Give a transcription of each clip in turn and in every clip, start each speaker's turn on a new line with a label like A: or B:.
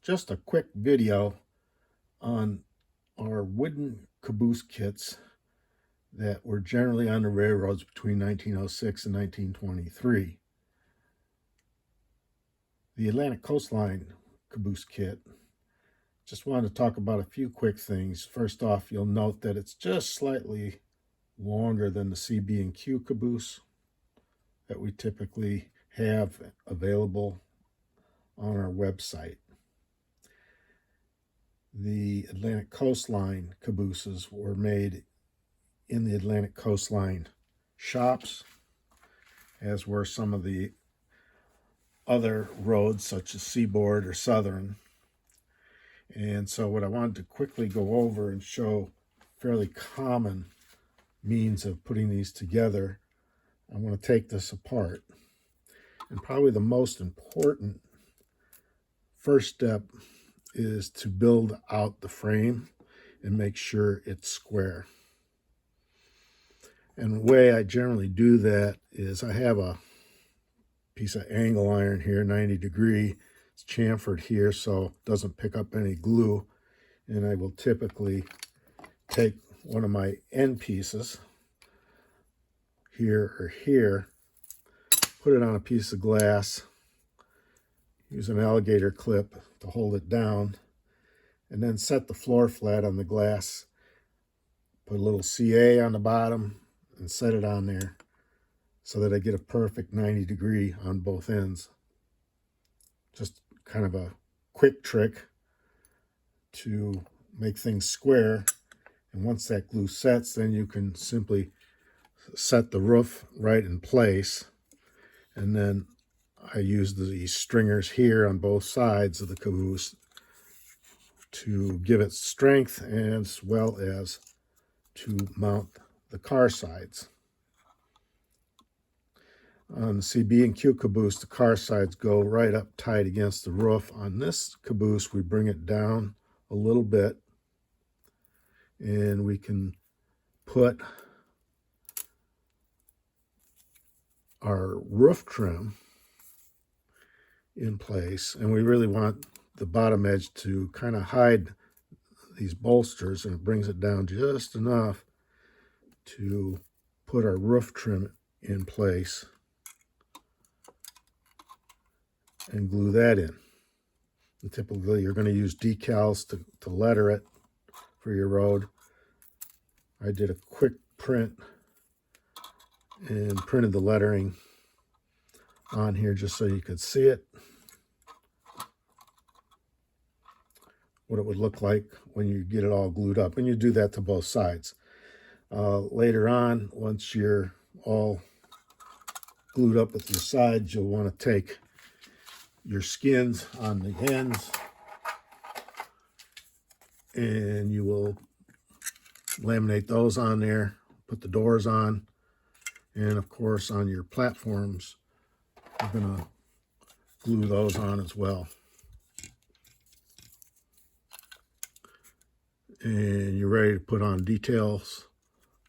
A: Just a quick video on our wooden caboose kits that were generally on the railroads between 1906 and 1923. The Atlantic Coastline caboose kit. Just wanted to talk about a few quick things. First off, you'll note that it's just slightly longer than the CB&Q caboose that we typically have available on our website. The Atlantic Coastline cabooses were made in the Atlantic Coastline shops, as were some of the other roads such as Seaboard or Southern. And so what I wanted to quickly go over and show fairly common means of putting these together. I want to take this apart. And probably the most important first step is to build out the frame and make sure it's square. And the way I generally do that is I have a piece of angle iron here, 90 degree. It's chamfered here so it doesn't pick up any glue. And I will typically take one of my end pieces here or here, put it on a piece of glass, use an alligator clip to hold it down, and then set the floor flat on the glass. Put a little CA on the bottom and set it on there so that I get a perfect 90 degree on both ends. Just kind of a quick trick to make things square. And once that glue sets, then you can simply set the roof right in place. And then I use these stringers here on both sides of the caboose to give it strength as well as to mount the car sides. On the CB&Q caboose, the car sides go right up tight against the roof. On this caboose, we bring it down a little bit, and we can put our roof trim in place, and we really want the bottom edge to kind of hide these bolsters, and it brings it down just enough to put our roof trim in place and glue that in. And typically you're going to use decals to letter it for your road. I did a quick print and printed the lettering on here just so you could see it, what it would look like when you get it all glued up. And you do that to both sides. Later on, once you're all glued up with your sides, you'll want to take your skins on the ends and you will laminate those on there, put the doors on, and of course on your platforms you're going to glue those on as well. And you're ready to put on details,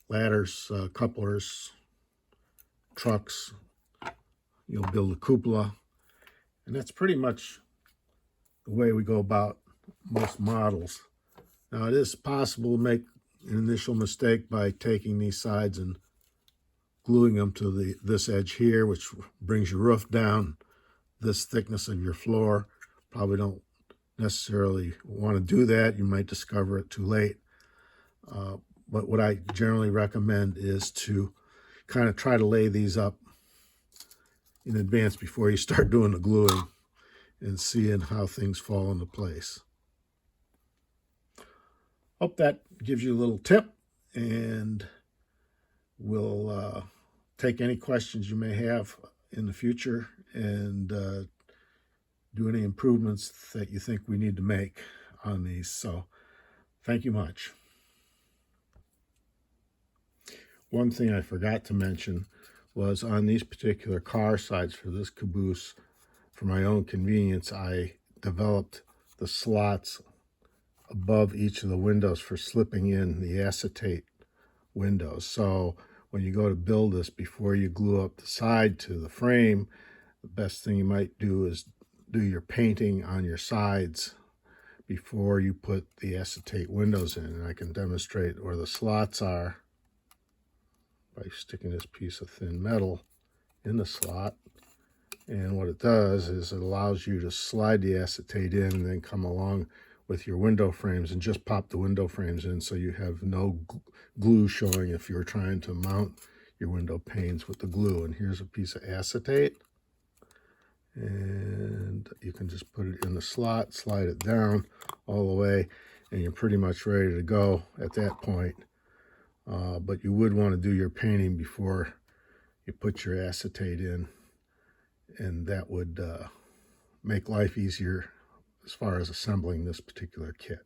A: ladders, couplers, trucks. You'll build a cupola. And that's pretty much the way we go about most models. Now, it is possible to make an initial mistake by taking these sides and gluing them to this edge here, which brings your roof down this thickness of your floor. Probably don't necessarily want to do that. You might discover it too late. But what I generally recommend is to kind of try to lay these up in advance before you start doing the gluing and seeing how things fall into place. Hope that gives you a little tip, and we'll take any questions you may have in the future and do any improvements that you think we need to make on these. So thank you much. One thing I forgot to mention was on these particular car sides for this caboose, for my own convenience, I developed the slots above each of the windows for slipping in the acetate windows. So when you go to build this, before you glue up the side to the frame, the best thing you might do is do your painting on your sides before you put the acetate windows in. And I can demonstrate where the slots are by sticking this piece of thin metal in the slot. And what it does is it allows you to slide the acetate in and then come along with your window frames and just pop the window frames in, so you have no glue showing if you're trying to mount your window panes with the glue. And here's a piece of acetate, and you can just put it in the slot, slide it down all the way, and you're pretty much ready to go at that point. But you would want to do your painting before you put your acetate in, and that would make life easier as far as assembling this particular kit.